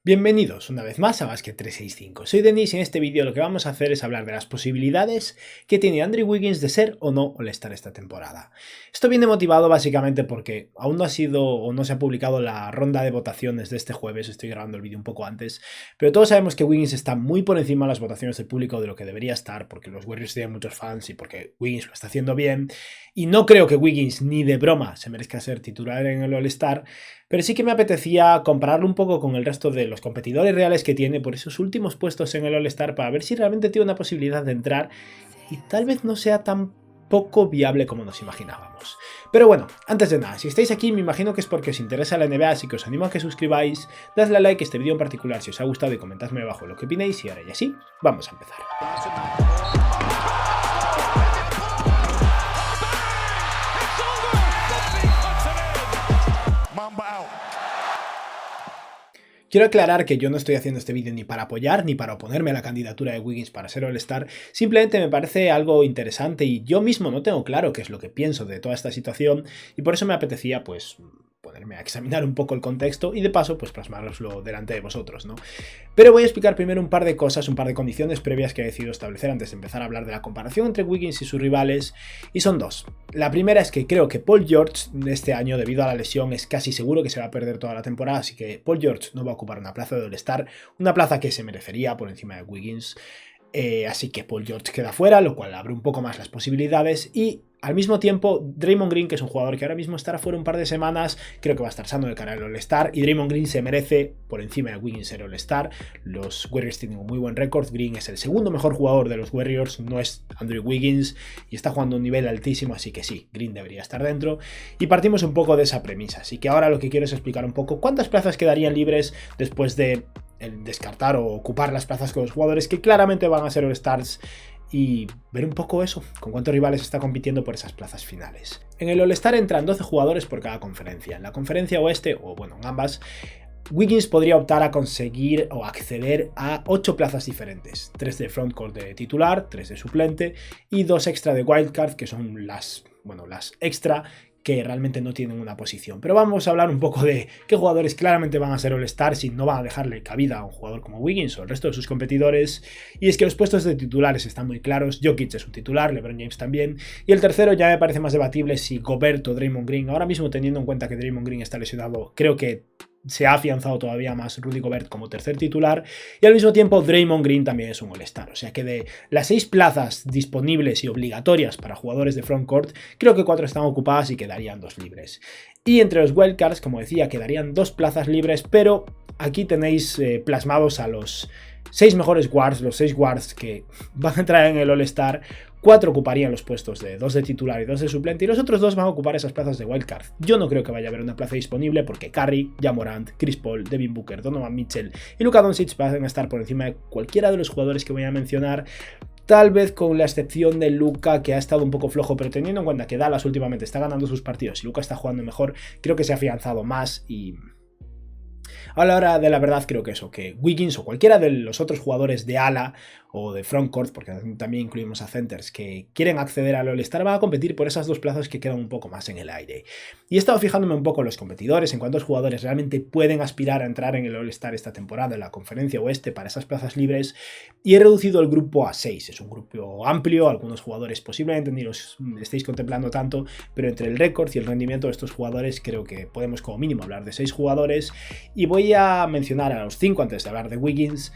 Bienvenidos una vez más a Basket 365. Soy Denis y en este vídeo lo que vamos a hacer es hablar de las posibilidades que tiene Andrew Wiggins de ser o no All-Star esta temporada. Esto viene motivado básicamente porque aún no ha sido o no se ha publicado la ronda de votaciones de este jueves, estoy grabando el vídeo un poco antes, pero todos sabemos que Wiggins está muy por encima de las votaciones del público de lo que debería estar, porque los Warriors tienen muchos fans y porque Wiggins lo está haciendo bien, y no creo que Wiggins ni de broma se merezca ser titular en el All-Star, pero sí que me apetecía compararlo un poco con el resto de los competidores reales que tiene por esos últimos puestos en el All-Star para ver si realmente tiene una posibilidad de entrar y tal vez no sea tan poco viable como nos imaginábamos. Pero bueno, antes de nada, si estáis aquí me imagino que es porque os interesa la NBA, así que os animo a que suscribáis, dadle a like a este vídeo en particular si os ha gustado y comentadme abajo lo que opináis y ahora ya sí, vamos a empezar. Quiero aclarar que yo no estoy haciendo este vídeo ni para apoyar ni para oponerme a la candidatura de Wiggins para ser All-Star, simplemente me parece algo interesante y yo mismo no tengo claro qué es lo que pienso de toda esta situación y por eso me apetecía pues ponerme a examinar un poco el contexto y de paso pues plasmaroslo delante de vosotros, ¿no? Pero voy a explicar primero un par de cosas, un par de condiciones previas que he decidido establecer antes de empezar a hablar de la comparación entre Wiggins y sus rivales, y son dos. La primera es que creo que Paul George de este año, debido a la lesión, es casi seguro que se va a perder toda la temporada, así que Paul George no va a ocupar una plaza de All-Star, una plaza que se merecería por encima de Wiggins. Así que Paul George queda fuera, lo cual abre un poco más las posibilidades y al mismo tiempo Draymond Green, que es un jugador que ahora mismo estará fuera un par de semanas, creo que va a estar sano de cara al All-Star y Draymond Green se merece por encima de Wiggins ser All-Star. Los Warriors tienen un muy buen récord, Green es el segundo mejor jugador de los Warriors, no es Andrew Wiggins y está jugando a un nivel altísimo, así que sí, Green debería estar dentro y partimos un poco de esa premisa, así que ahora lo que quiero es explicar un poco cuántas plazas quedarían libres después de el descartar o ocupar las plazas con los jugadores que claramente van a ser All-Stars y ver un poco eso, con cuántos rivales está compitiendo por esas plazas finales. En el All-Star entran 12 jugadores por cada conferencia. En la conferencia oeste, o bueno, en ambas, Wiggins podría optar a conseguir o acceder a 8 plazas diferentes, 3 de frontcourt de titular, 3 de suplente y 2 extra de wildcard, que son las extra que realmente no tienen una posición. Pero vamos a hablar un poco de qué jugadores claramente van a ser All-Stars y no van a dejarle cabida a un jugador como Wiggins o el resto de sus competidores. Y es que los puestos de titulares están muy claros. Jokic es un titular, LeBron James también. Y el tercero ya me parece más debatible si Gobert o Draymond Green. Ahora mismo, teniendo en cuenta que Draymond Green está lesionado, creo que se ha afianzado todavía más Rudy Gobert como tercer titular y al mismo tiempo Draymond Green también es un All-Star, o sea que de las 6 plazas disponibles y obligatorias para jugadores de frontcourt, creo que 4 están ocupadas y quedarían 2 libres. Y entre los wildcards, como decía, quedarían 2 plazas libres, pero aquí tenéis plasmados a los 6 mejores guards, los 6 guards que van a entrar en el All-Star. 4 ocuparían los puestos de 2 de titular y 2 de suplente y los otros 2 van a ocupar esas plazas de wildcard. Yo no creo que vaya a haber una plaza disponible porque Curry, Ja Morant, Chris Paul, Devin Booker, Donovan Mitchell y Luka Doncic van a estar por encima de cualquiera de los jugadores que voy a mencionar. Tal vez con la excepción de Luka, que ha estado un poco flojo, pero teniendo en cuenta que Dallas últimamente está ganando sus partidos y Luka está jugando mejor, creo que se ha afianzado más y a la hora de la verdad creo que eso, que Wiggins o cualquiera de los otros jugadores de ala o de frontcourt, porque también incluimos a centers que quieren acceder al All-Star, van a competir por esas 2 plazas que quedan un poco más en el aire. Y he estado fijándome un poco en los competidores, en cuántos jugadores realmente pueden aspirar a entrar en el All-Star esta temporada en la conferencia oeste para esas plazas libres y he reducido el grupo a 6. Es un grupo amplio, algunos jugadores posiblemente ni los estéis contemplando tanto, pero entre el récord y el rendimiento de estos jugadores creo que podemos como mínimo hablar de 6 jugadores y voy a mencionar a los 5 antes de hablar de Wiggins.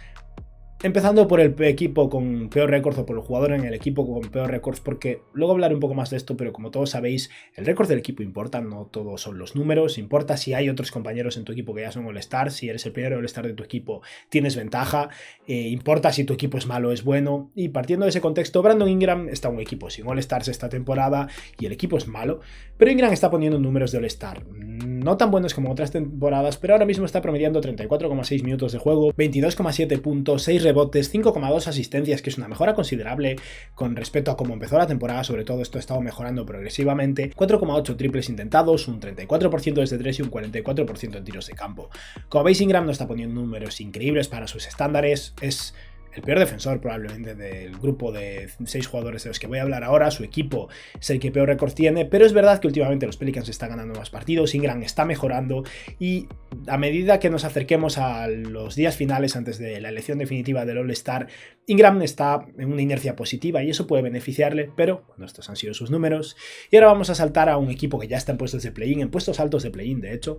Empezando por el equipo con peor récord o por el jugador en el equipo con peor récord, porque luego hablaré un poco más de esto, pero como todos sabéis, el récord del equipo importa, no todos son los números, importa si hay otros compañeros en tu equipo que ya son All-Star, si eres el primer All-Star de tu equipo tienes ventaja, importa si tu equipo es malo o es bueno, y partiendo de ese contexto, Brandon Ingram está en un equipo sin All-Stars esta temporada y el equipo es malo, pero Ingram está poniendo números de All-Star, no tan buenos como otras temporadas, pero ahora mismo está promediando 34,6 minutos de juego, 22,7 puntos, 6 rebotes, 5,2 asistencias, que es una mejora considerable con respecto a cómo empezó la temporada, sobre todo esto ha estado mejorando progresivamente, 4,8 triples intentados, un 34% desde 3 y un 44% en tiros de campo. Como veis, Ingram no está poniendo números increíbles para sus estándares, es el peor defensor probablemente del grupo de 6 jugadores de los que voy a hablar ahora. Su equipo es el que peor récord tiene, pero es verdad que últimamente los Pelicans están ganando más partidos, Ingram está mejorando y a medida que nos acerquemos a los días finales antes de la elección definitiva del All-Star, Ingram está en una inercia positiva y eso puede beneficiarle, pero bueno, estos han sido sus números. Y ahora vamos a saltar a un equipo que ya está en puestos de play-in, en puestos altos de play-in de hecho,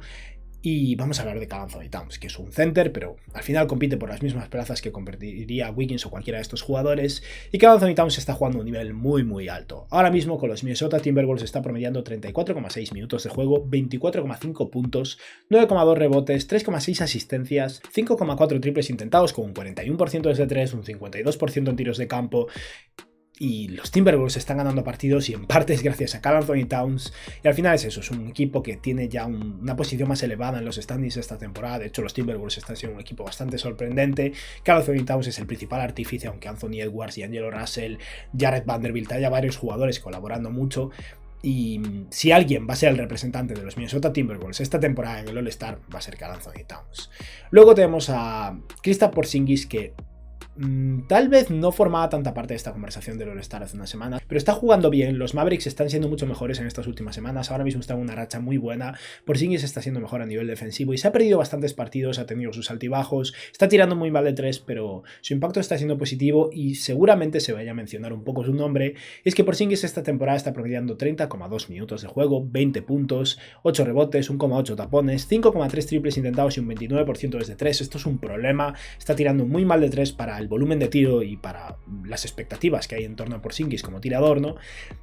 y vamos a hablar de Karl Anthony Towns, que es un center, pero al final compite por las mismas plazas que competiría Wiggins o cualquiera de estos jugadores. Y Karl Anthony Towns está jugando a un nivel muy alto. Ahora mismo con los Minnesota Timberwolves está promediando 34,6 minutos de juego, 24,5 puntos, 9,2 rebotes, 3,6 asistencias, 5,4 triples intentados con un 41% desde 3, un 52% en tiros de campo. Y los Timberwolves están ganando partidos y en parte es gracias a Karl Anthony Towns. Y al final es eso, es un equipo que tiene ya una posición más elevada en los standings esta temporada. De hecho, los Timberwolves están siendo un equipo bastante sorprendente. Karl Anthony Towns es el principal artífice, aunque Anthony Edwards y Angelo Russell, Jared Vanderbilt, haya varios jugadores colaborando mucho. Y si alguien va a ser el representante de los Minnesota Timberwolves esta temporada en el All-Star, va a ser Karl Anthony Towns. Luego tenemos a Kristaps Porzingis, que tal vez no formaba tanta parte de esta conversación del All-Star hace unas semanas, pero está jugando bien. Los Mavericks están siendo mucho mejores en estas últimas semanas. Ahora mismo está en una racha muy buena. Porzingis está siendo mejor a nivel defensivo y se ha perdido bastantes partidos, ha tenido sus altibajos, está tirando muy mal de 3, pero su impacto está siendo positivo y seguramente se vaya a mencionar un poco su nombre. Es que Porzingis esta temporada está promediando 30,2 minutos de juego, 20 puntos, 8 rebotes, 1,8 tapones, 5,3 triples intentados y un 29% desde 3. Esto es un problema. Está tirando muy mal de 3 para el volumen de tiro y para las expectativas que hay en torno a Porzingis como tirador, ¿no?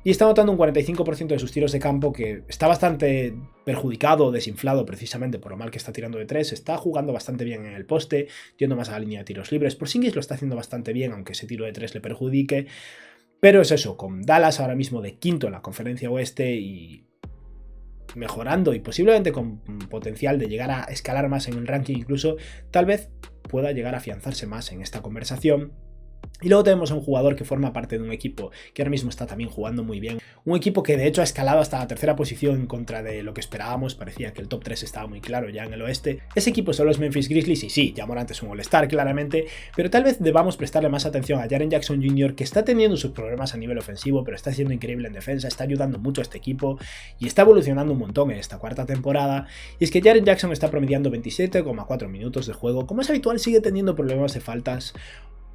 Y está anotando un 45% de sus tiros de campo, que está bastante perjudicado, desinflado precisamente por lo mal que está tirando de 3. Está jugando bastante bien en el poste, yendo más a la línea de tiros libres. Porzingis lo está haciendo bastante bien, aunque ese tiro de 3 le perjudique. Pero es eso, con Dallas ahora mismo de quinto en la conferencia oeste y mejorando y posiblemente con potencial de llegar a escalar más en el ranking, incluso tal vez pueda llegar a afianzarse más en esta conversación. Y luego tenemos a un jugador que forma parte de un equipo que ahora mismo está también jugando muy bien. Un equipo que de hecho ha escalado hasta la tercera posición en contra de lo que esperábamos. Parecía que el top 3 estaba muy claro ya en el oeste. Ese equipo son los Memphis Grizzlies y sí, Ja Morant es un All-Star claramente, pero tal vez debamos prestarle más atención a Jaren Jackson Jr., que está teniendo sus problemas a nivel ofensivo, pero está siendo increíble en defensa, está ayudando mucho a este equipo y está evolucionando un montón en esta cuarta temporada. Y es que Jaren Jackson está promediando 27,4 minutos de juego. Como es habitual, sigue teniendo problemas de faltas.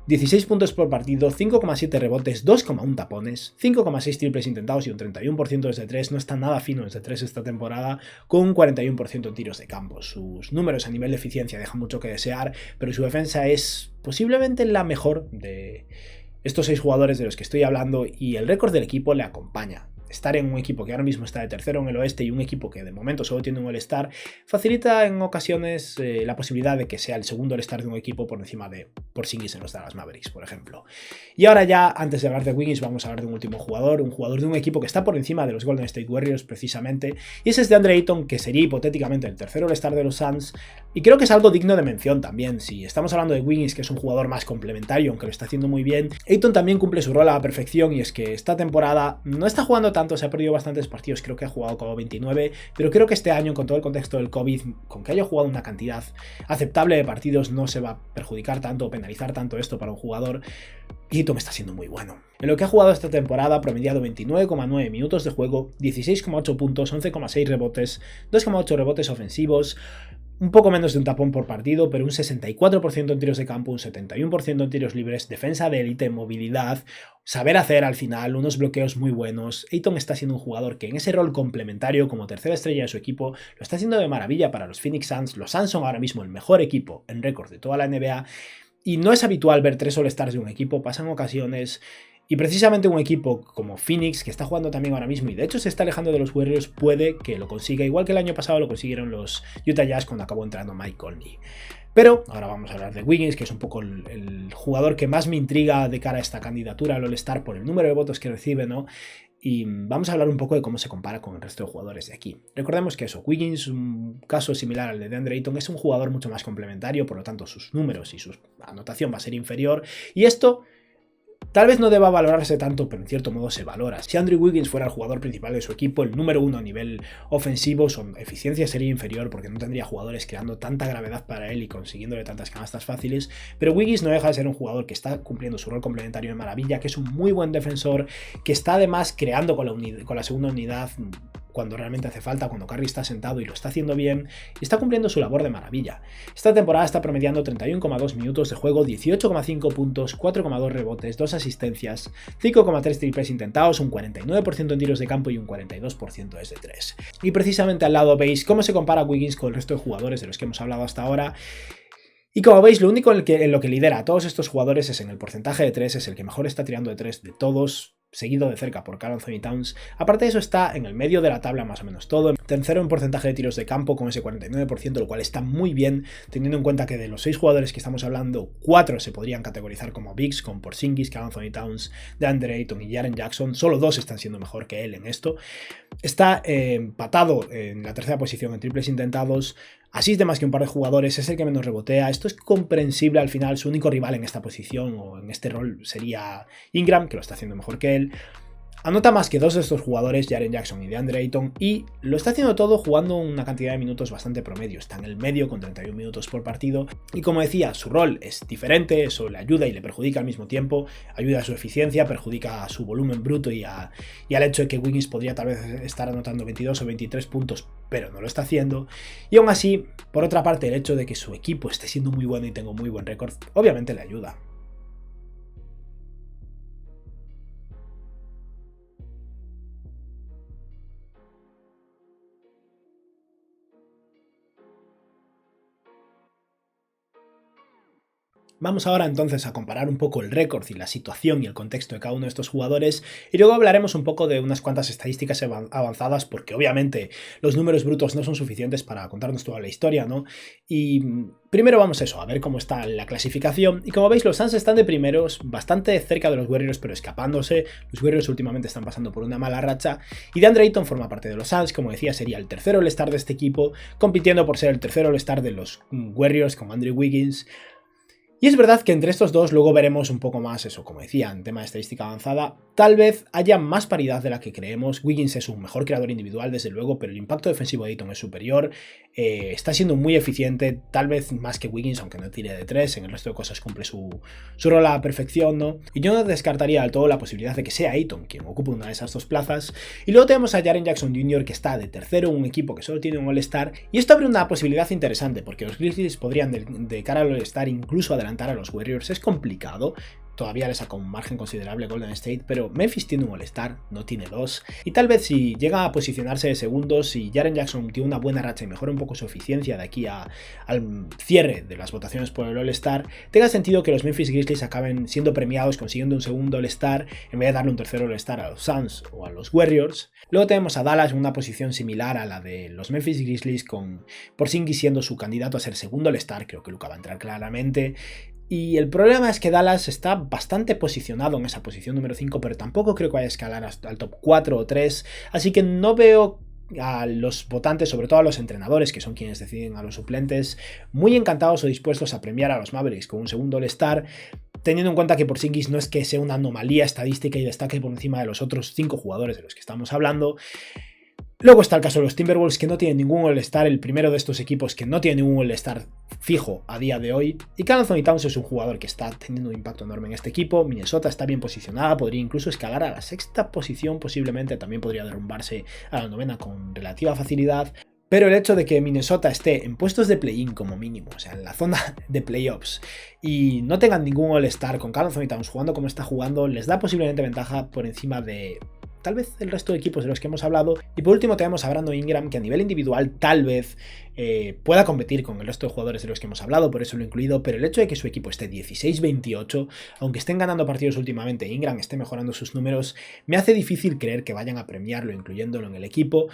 16 puntos por partido, 5,7 rebotes, 2,1 tapones, 5,6 triples intentados y un 31% desde 3. No está nada fino desde 3 esta temporada, con un 41% en tiros de campo. Sus números a nivel de eficiencia dejan mucho que desear, pero su defensa es posiblemente la mejor de estos 6 jugadores de los que estoy hablando y el récord del equipo le acompaña. Estar en un equipo que ahora mismo está de tercero en el oeste y un equipo que de momento solo tiene un All-Star facilita en ocasiones la posibilidad de que sea el segundo All-Star de un equipo por encima de Porzingis en los Dallas Mavericks, por ejemplo. Y ahora ya, antes de hablar de Wiggins, vamos a hablar de un último jugador, un jugador de un equipo que está por encima de los Golden State Warriors precisamente, y ese es DeAndre Ayton, que sería hipotéticamente el tercer All-Star de los Suns, y creo que es algo digno de mención también. Si estamos hablando de Wiggins, que es un jugador más complementario, aunque lo está haciendo muy bien, Ayton también cumple su rol a la perfección, y es que esta temporada no está jugando tanto, se ha perdido bastantes partidos, creo que ha jugado como 29, pero creo que este año, con todo el contexto del COVID, con que haya jugado una cantidad aceptable de partidos, no se va a perjudicar tanto o penalizar tanto esto para un jugador. Y Ayton está siendo muy bueno. En lo que ha jugado esta temporada, ha promediado 29,9 minutos de juego, 16,8 puntos, 11,6 rebotes, 2,8 rebotes ofensivos, un poco menos de un tapón por partido, pero un 64% en tiros de campo, un 71% en tiros libres, defensa de élite, movilidad, saber hacer al final, unos bloqueos muy buenos. Ayton está siendo un jugador que en ese rol complementario como tercera estrella de su equipo lo está haciendo de maravilla para los Phoenix Suns. Los Suns son ahora mismo el mejor equipo en récord de toda la NBA y no es habitual ver 3 All-Stars de un equipo, pasan ocasiones. Y precisamente un equipo como Phoenix, que está jugando también ahora mismo y de hecho se está alejando de los Warriors, puede que lo consiga, igual que el año pasado lo consiguieron los Utah Jazz cuando acabó entrando Mike Conley. Pero ahora vamos a hablar de Wiggins, que es un poco el jugador que más me intriga de cara a esta candidatura al All-Star por el número de votos que recibe, ¿no? Y vamos a hablar un poco de cómo se compara con el resto de jugadores de aquí. Recordemos que eso, Wiggins, un caso similar al de DeAndre Ayton, es un jugador mucho más complementario, por lo tanto sus números y su anotación va a ser inferior, y esto Tal vez no deba valorarse tanto, pero en cierto modo se valora. Si Andrew Wiggins fuera el jugador principal de su equipo, el número uno a nivel ofensivo, su eficiencia sería inferior porque no tendría jugadores creando tanta gravedad para él y consiguiéndole tantas canastas fáciles, pero Wiggins no deja de ser un jugador que está cumpliendo su rol complementario de maravilla, que es un muy buen defensor, que está además creando con la segunda unidad cuando realmente hace falta, cuando Curry está sentado y lo está haciendo bien, y está cumpliendo su labor de maravilla. Esta temporada está promediando 31,2 minutos de juego, 18,5 puntos, 4,2 rebotes, 2 asistencias, 5,3 triples intentados, un 49% en tiros de campo y un 42% desde 3. Y precisamente al lado veis cómo se compara Wiggins con el resto de jugadores de los que hemos hablado hasta ahora. Y como veis, lo único en lo que lidera a todos estos jugadores es en el porcentaje de 3, es el que mejor está tirando de 3 de todos, seguido de cerca por Karl-Anthony Towns. Aparte de eso, está en el medio de la tabla más o menos todo. Tercero en porcentaje de tiros de campo con ese 49%, lo cual está muy bien, teniendo en cuenta que de los 6 jugadores que estamos hablando, 4 se podrían categorizar como bigs, con Porzingis, Karl-Anthony Towns, DeAndre Ayton y Jaren Jackson. Solo 2 están siendo mejor que él en esto. Está empatado en la tercera posición en triples intentados. Asiste más que un par de jugadores, es el que menos rebotea. Esto es comprensible al final. Su único rival en esta posición o en este rol sería Ingram, que lo está haciendo mejor que él. Anota más que 2 de estos jugadores, Jaren Jackson y DeAndre Ayton, y lo está haciendo todo jugando una cantidad de minutos bastante promedio. Está en el medio con 31 minutos por partido. Y como decía, su rol es diferente, eso le ayuda y le perjudica al mismo tiempo. Ayuda a su eficiencia, perjudica a su volumen bruto y al hecho de que Wiggins podría tal vez estar anotando 22 o 23 puntos, pero no lo está haciendo. Y aún así, por otra parte, el hecho de que su equipo esté siendo muy bueno y tenga muy buen récord, obviamente le ayuda. Vamos ahora entonces a comparar un poco el récord y la situación y el contexto de cada uno de estos jugadores y luego hablaremos un poco de unas cuantas estadísticas avanzadas porque obviamente los números brutos no son suficientes para contarnos toda la historia, ¿no? Y primero vamos a eso, a ver cómo está la clasificación y como veis los Suns están de primeros, bastante cerca de los Warriors pero escapándose. Los Warriors últimamente están pasando por una mala racha y DeAndre Ayton forma parte de los Suns, como decía sería el tercero All-Star de este equipo, compitiendo por ser el tercero All-Star de los Warriors con Andrew Wiggins. Y es verdad que entre estos dos luego veremos un poco más eso, como decía, en tema de estadística avanzada, tal vez haya más paridad de la que creemos. Wiggins es un mejor creador individual desde luego, pero el impacto defensivo de Ayton es superior, está siendo muy eficiente, tal vez más que Wiggins, aunque no tire de 3, en el resto de cosas cumple su rol a la perfección, ¿no? Y yo no descartaría del todo la posibilidad de que sea Ayton quien ocupe una de esas dos plazas. Y luego tenemos a Jaren Jackson Jr. que está de tercero en un equipo que solo tiene un All-Star, y esto abre una posibilidad interesante, porque los Grizzlies podrían de cara al All-Star incluso adelantar a los Warriors. Es complicado, todavía le saca un margen considerable Golden State, pero Memphis tiene un All-Star, no tiene dos, y tal vez si llega a posicionarse de segundos y Jaren Jackson tiene una buena racha y mejora un poco su eficiencia de aquí al cierre de las votaciones por el All-Star, tenga sentido que los Memphis Grizzlies acaben siendo premiados consiguiendo un segundo All-Star en vez de darle un tercer All-Star a los Suns o a los Warriors. Luego tenemos a Dallas en una posición similar a la de los Memphis Grizzlies, con Porzingis siendo su candidato a ser segundo All-Star. Creo que Luka va a entrar claramente. Y el problema es que Dallas está bastante posicionado en esa posición número 5, pero tampoco creo que vaya a escalar hasta el top 4 o 3, así que no veo a los votantes, sobre todo a los entrenadores, que son quienes deciden a los suplentes, muy encantados o dispuestos a premiar a los Mavericks con un segundo All-Star, teniendo en cuenta que Porzingis no es que sea una anomalía estadística y destaque por encima de los otros 5 jugadores de los que estamos hablando. Luego está el caso de los Timberwolves, que no tienen ningún All-Star, el primero de estos equipos que no tiene ningún All-Star fijo a día de hoy. Y Karl-Anthony Towns es un jugador que está teniendo un impacto enorme en este equipo. Minnesota está bien posicionada, podría incluso escalar a la sexta posición, posiblemente también podría derrumbarse a la novena con relativa facilidad. Pero el hecho de que Minnesota esté en puestos de play-in como mínimo, o sea, en la zona de playoffs, y no tengan ningún All-Star con Karl-Anthony Towns jugando como está jugando, les da posiblemente ventaja por encima de tal vez el resto de equipos de los que hemos hablado. Y por último tenemos a Brandon Ingram, que a nivel individual tal vez pueda competir con el resto de jugadores de los que hemos hablado, por eso lo he incluido, pero el hecho de que su equipo esté 16-28, aunque estén ganando partidos últimamente, Ingram esté mejorando sus números, me hace difícil creer que vayan a premiarlo incluyéndolo en el equipo,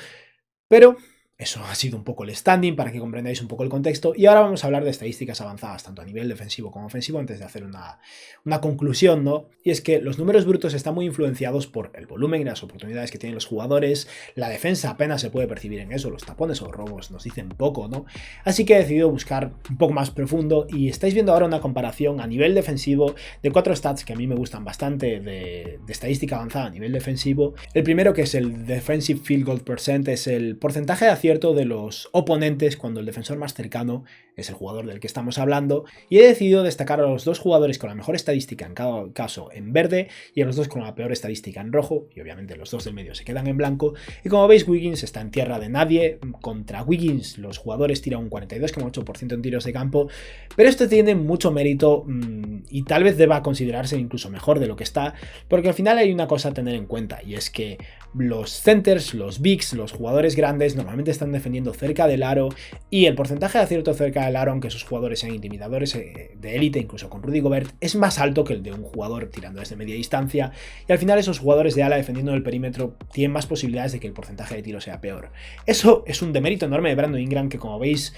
pero Eso ha sido un poco el standing para que comprendáis un poco el contexto. Y ahora vamos a hablar de estadísticas avanzadas, tanto a nivel defensivo como ofensivo, antes de hacer una conclusión, ¿no? Y es que los números brutos están muy influenciados por el volumen y las oportunidades que tienen los jugadores. La defensa apenas se puede percibir en eso, los tapones o robos nos dicen poco, ¿no? Así que he decidido buscar un poco más profundo y estáis viendo ahora una comparación a nivel defensivo de 4 stats que a mí me gustan bastante de estadística avanzada a nivel defensivo. El primero, que es el Defensive Field Goal Percent, es el porcentaje de acierto de los oponentes cuando el defensor más cercano es el jugador del que estamos hablando, y he decidido destacar a los 2 jugadores con la mejor estadística en cada caso en verde y a los 2 con la peor estadística en rojo, y obviamente los 2 del medio se quedan en blanco. Y como veis, Wiggins está en tierra de nadie. Contra Wiggins los jugadores tiran un 42,8% en tiros de campo, pero esto tiene mucho mérito y tal vez deba considerarse incluso mejor de lo que está, porque al final hay una cosa a tener en cuenta, y es que los centers, los bigs, los jugadores grandes normalmente están defendiendo cerca del aro, y el porcentaje de acierto cerca del aro, aunque esos jugadores sean intimidadores de élite, incluso con Rudy Gobert, es más alto que el de un jugador tirando desde media distancia, y al final esos jugadores de ala defendiendo el perímetro tienen más posibilidades de que el porcentaje de tiro sea peor. Eso es un demérito enorme de Brandon Ingram, que como veis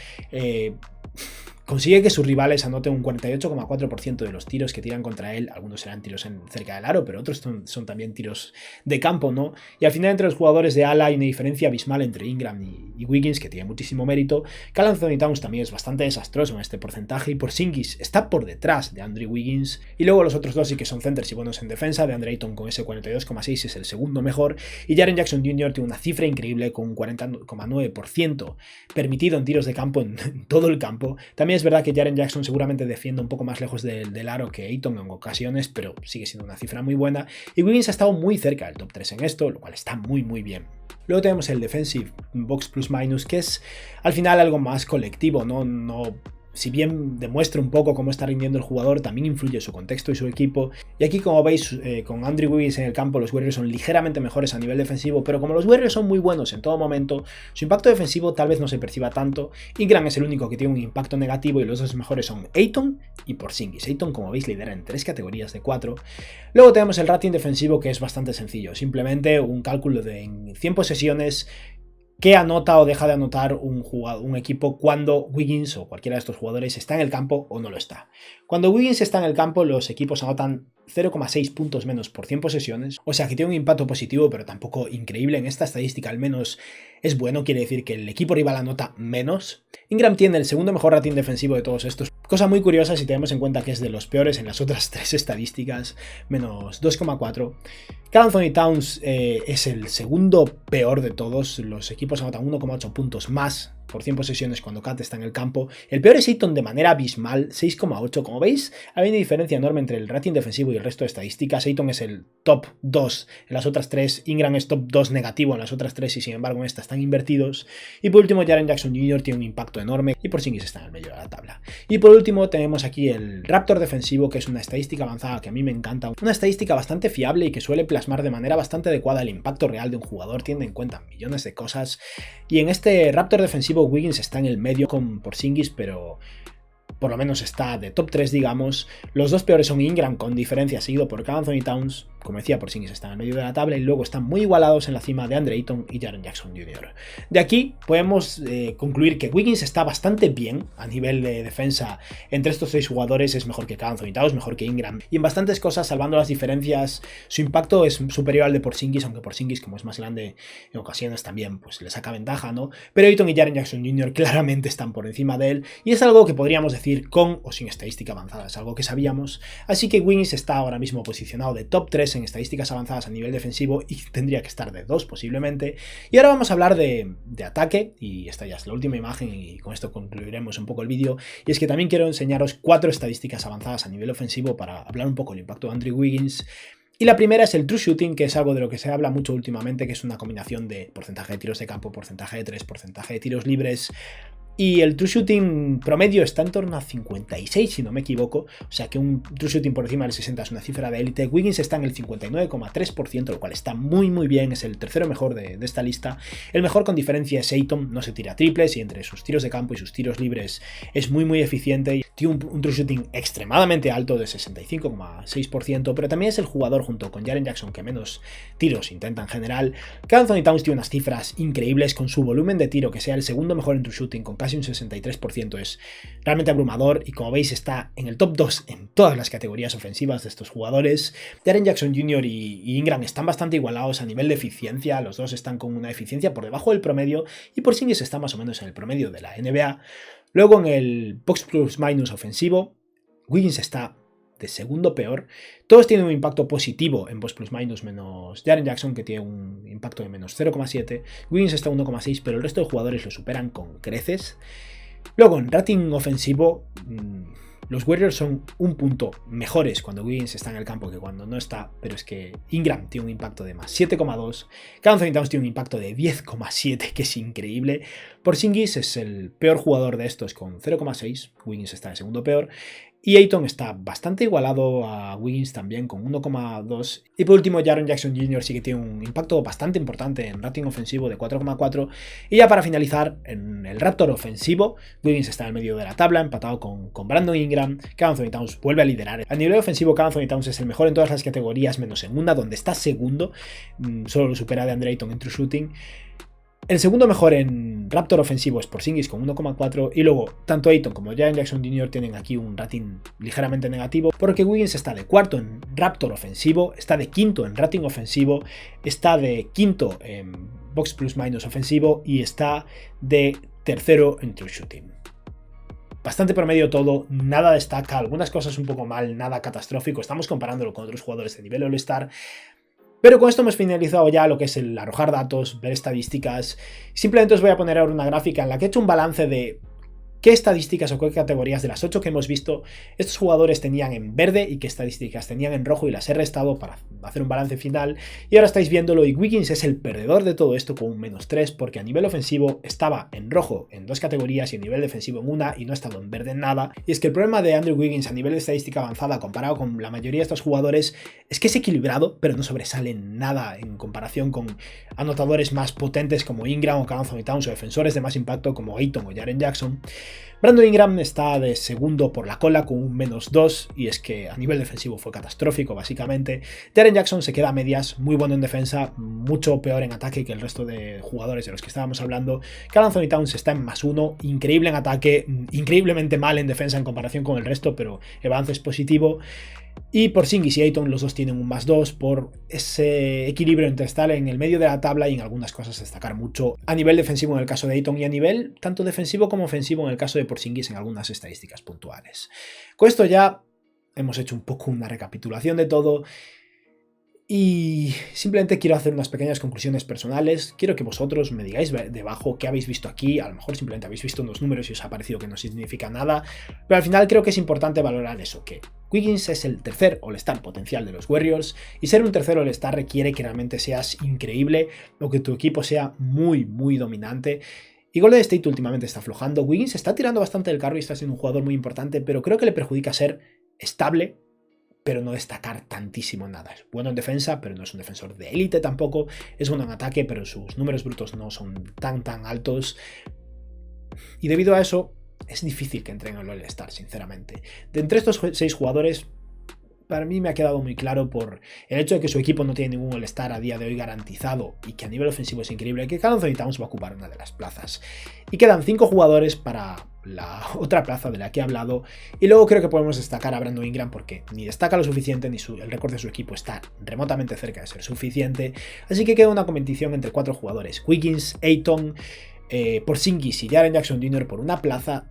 consigue que sus rivales anoten un 48,4% de los tiros que tiran contra él. Algunos serán tiros cerca del aro, pero otros son también tiros de campo, ¿no? Y al final, entre los jugadores de ala hay una diferencia abismal entre Ingram y Wiggins, que tiene muchísimo mérito. Karl Anthony Towns también es bastante desastroso en este porcentaje, y Porzingis está por detrás de Andrew Wiggins. Y luego los otros dos sí que son centers y buenos en defensa. DeAndre Ayton con ese 42,6 es el segundo mejor, y Jaren Jackson Jr. tiene una cifra increíble con un 40,9% permitido en tiros de campo en todo el campo. También es verdad que Jaren Jackson seguramente defiende un poco más lejos del aro que Ayton en ocasiones, pero sigue siendo una cifra muy buena, y Wiggins ha estado muy cerca del top 3 en esto, lo cual está muy bien. Luego tenemos el Defensive Box Plus Minus, que es al final algo más colectivo, no si bien demuestra un poco cómo está rindiendo el jugador, también influye su contexto y su equipo. Y aquí, como veis, con Andrew Wiggins en el campo, los Warriors son ligeramente mejores a nivel defensivo, pero como los Warriors son muy buenos en todo momento, su impacto defensivo tal vez no se perciba tanto. Ingram es el único que tiene un impacto negativo, y los dos mejores son Ayton y Porzingis. Ayton, como veis, lidera en 3 categorías de 4. Luego tenemos el rating defensivo, que es bastante sencillo, simplemente un cálculo de en 100 posesiones qué anota o deja de anotar un equipo cuando Wiggins o cualquiera de estos jugadores está en el campo o no lo está. Cuando Wiggins está en el campo, los equipos anotan 0,6 puntos menos por 100 posesiones, o sea que tiene un impacto positivo, pero tampoco increíble. En esta estadística al menos es bueno, quiere decir que el equipo rival anota menos. Ingram tiene el segundo mejor rating defensivo de todos estos, cosa muy curiosa si tenemos en cuenta que es de los peores en las otras 3 estadísticas, menos 2,4. Karl Anthony Towns es el segundo peor de todos, los equipos anotan 1,8 puntos más por 100 posesiones cuando Kat está en el campo. El peor es Ayton de manera abismal, 6,8. Como veis, hay una diferencia enorme entre el rating defensivo y el resto de estadísticas. Ayton es el top 2 en las otras 3, Ingram es top 2 negativo en las otras 3, y sin embargo en estas están invertidos. Y por último, Jaren Jackson Jr. tiene un impacto enorme, y Porzingis está en el medio de la tabla. Y por último tenemos aquí el Raptor defensivo, que es una estadística avanzada que a mí me encanta, una estadística bastante fiable y que suele plasmar de manera bastante adecuada el impacto real de un jugador, tiene en cuenta millones de cosas, y en este Raptor defensivo Wiggins está en el medio con Porzingis, pero por lo menos está de top 3, digamos. Los dos peores son Ingram con diferencia, seguido por Karl Anthony Towns. Como decía, Porzingis está en el medio de la tabla, y luego están muy igualados en la cima de DeAndre Ayton y Jaren Jackson Jr. De aquí podemos concluir que Wiggins está bastante bien a nivel de defensa. Entre estos 6 jugadores es mejor que Karl Anthony Towns, mejor que Ingram, y en bastantes cosas, salvando las diferencias, su impacto es superior al de Porzingis, aunque Porzingis, como es más grande, en ocasiones también pues le saca ventaja, ¿no? Pero Ayton y Jaren Jackson Jr. claramente están por encima de él, y es algo que podríamos decir con o sin estadística avanzada, es algo que sabíamos. Así que Wiggins está ahora mismo posicionado de top 3 en estadísticas avanzadas a nivel defensivo, y tendría que estar de 2 posiblemente. Y ahora vamos a hablar de ataque, y esta ya es la última imagen y con esto concluiremos un poco el vídeo. Y es que también quiero enseñaros 4 estadísticas avanzadas a nivel ofensivo para hablar un poco del impacto de Andrew Wiggins. Y la primera es el True Shooting, que es algo de lo que se habla mucho últimamente, que es una combinación de porcentaje de tiros de campo, porcentaje de 3, porcentaje de tiros libres. Y el true shooting promedio está en torno a 56, si no me equivoco. O sea que un true shooting por encima del 60 es una cifra de élite. Wiggins está en el 59,3%, lo cual está muy muy bien. Es el tercero mejor de esta lista. El mejor con diferencia es Ayton. No se tira triples y entre sus tiros de campo y sus tiros libres es muy muy eficiente. Tiene un true shooting extremadamente alto de 65,6%, pero también es el jugador junto con Jaren Jackson que menos tiros intenta en general. Anthony Towns tiene unas cifras increíbles con su volumen de tiro, que sea el segundo mejor en true shooting con casi un 63%, es realmente abrumador y como veis está en el top 2 en todas las categorías ofensivas de estos jugadores. Jaren Jackson Jr. y Ingram están bastante igualados a nivel de eficiencia, los dos están con una eficiencia por debajo del promedio y Porzingis está más o menos en el promedio de la NBA. Luego en el box plus minus ofensivo, Wiggins está de segundo peor. Todos tienen un impacto positivo en box plus minus menos Jaren Jackson, que tiene un impacto de menos 0,7. Wiggins está 1,6, pero el resto de jugadores lo superan con creces. Luego en rating ofensivo, los Warriors son un punto mejores cuando Wiggins está en el campo que cuando no está, pero es que Ingram tiene un impacto de más 7,2, Anthony Towns tiene un impacto de 10,7, que es increíble. Porzingis es el peor jugador de estos con 0,6, Wiggins está de segundo peor, y Ayton está bastante igualado a Wiggins también con 1,2. Y por último, Jaren Jackson Jr. sí que tiene un impacto bastante importante en rating ofensivo de 4,4. Y ya para finalizar, en el Raptor ofensivo, Wiggins está en el medio de la tabla, empatado con Brandon Ingram. Anthony Towns vuelve a liderar. A nivel ofensivo, Anthony Towns es el mejor en todas las categorías, menos en una, donde está segundo. Solo lo supera de Andre Ayton en true shooting. El segundo mejor en Raptor ofensivo es Porzingis con 1,4 y luego tanto Ayton como Jaren Jackson Jr. tienen aquí un rating ligeramente negativo porque Wiggins está de cuarto en Raptor ofensivo, está de quinto en rating ofensivo, está de quinto en box plus minus ofensivo y está de tercero en true shooting. Bastante promedio todo, nada destaca, algunas cosas un poco mal, nada catastrófico, estamos comparándolo con otros jugadores de nivel All-Star. Pero con esto hemos finalizado ya lo que es el arrojar datos, ver estadísticas. Simplemente os voy a poner ahora una gráfica en la que he hecho un balance de qué estadísticas o qué categorías de las 8 que hemos visto estos jugadores tenían en verde y qué estadísticas tenían en rojo y las he restado para hacer un balance final. Y ahora estáis viéndolo y Wiggins es el perdedor de todo esto con un -3 porque a nivel ofensivo estaba en rojo en 2 categorías y a nivel defensivo en una y no ha estado en verde en nada. Y es que el problema de Andrew Wiggins a nivel de estadística avanzada comparado con la mayoría de estos jugadores es que es equilibrado pero no sobresale en nada en comparación con anotadores más potentes como Ingram o Anthony Towns o defensores de más impacto como Ayton o Jaren Jackson. Brandon Ingram está de segundo por la cola con un -2 y es que a nivel defensivo fue catastrófico básicamente. Jaren Jackson se queda a medias, muy bueno en defensa, mucho peor en ataque que el resto de jugadores de los que estábamos hablando. Anthony Towns está en +1, increíble en ataque, increíblemente mal en defensa en comparación con el resto, pero el balance es positivo. Y Porzingis y Ayton los dos tienen un +2 por ese equilibrio entre estar en el medio de la tabla y en algunas cosas destacar mucho a nivel defensivo en el caso de Ayton y a nivel tanto defensivo como ofensivo en el caso de Porzingis en algunas estadísticas puntuales. Con esto ya hemos hecho un poco una recapitulación de todo y simplemente quiero hacer unas pequeñas conclusiones personales. Quiero que vosotros me digáis debajo qué habéis visto aquí. A lo mejor simplemente habéis visto unos números y os ha parecido que no significa nada, pero al final creo que es importante valorar eso, que Wiggins es el tercer All-Star potencial de los Warriors y ser un tercer All-Star requiere que realmente seas increíble o que tu equipo sea muy muy dominante. Y Golden State últimamente está aflojando. Wiggins está tirando bastante del carro y está siendo un jugador muy importante, pero creo que le perjudica ser estable, pero no destacar tantísimo en nada. Es bueno en defensa, pero no es un defensor de élite tampoco. Es bueno en ataque, pero sus números brutos no son tan altos. Y debido a eso, es difícil que entren al All-Star, sinceramente. De entre estos 6 jugadores, para mí me ha quedado muy claro por el hecho de que su equipo no tiene ningún All-Star a día de hoy garantizado y que a nivel ofensivo es increíble, que Anthony Towns va a ocupar una de las plazas. Y quedan 5 jugadores para la otra plaza de la que he hablado y luego creo que podemos destacar a Brandon Ingram porque ni destaca lo suficiente ni el récord de su equipo está remotamente cerca de ser suficiente, así que queda una competición entre 4 jugadores: Wiggins, Ayton, Porzingis y Jaren Jackson Jr. por una plaza.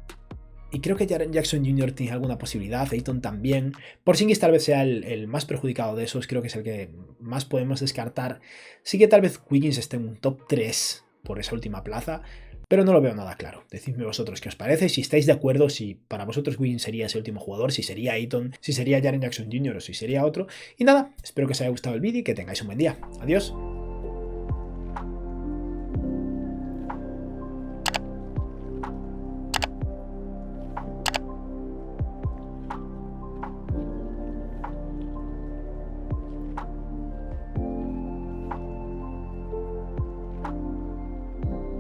Y creo que Jaren Jackson Jr. tiene alguna posibilidad, Ayton también. Porzingis tal vez sea el más perjudicado de esos, creo que es el que más podemos descartar. Sí que tal vez Wiggins esté en un top 3 por esa última plaza, pero no lo veo nada claro. Decidme vosotros qué os parece, si estáis de acuerdo, si para vosotros Wiggins sería ese último jugador, si sería Ayton, si sería Jaren Jackson Jr. o si sería otro. Y nada, espero que os haya gustado el vídeo y que tengáis un buen día. Adiós.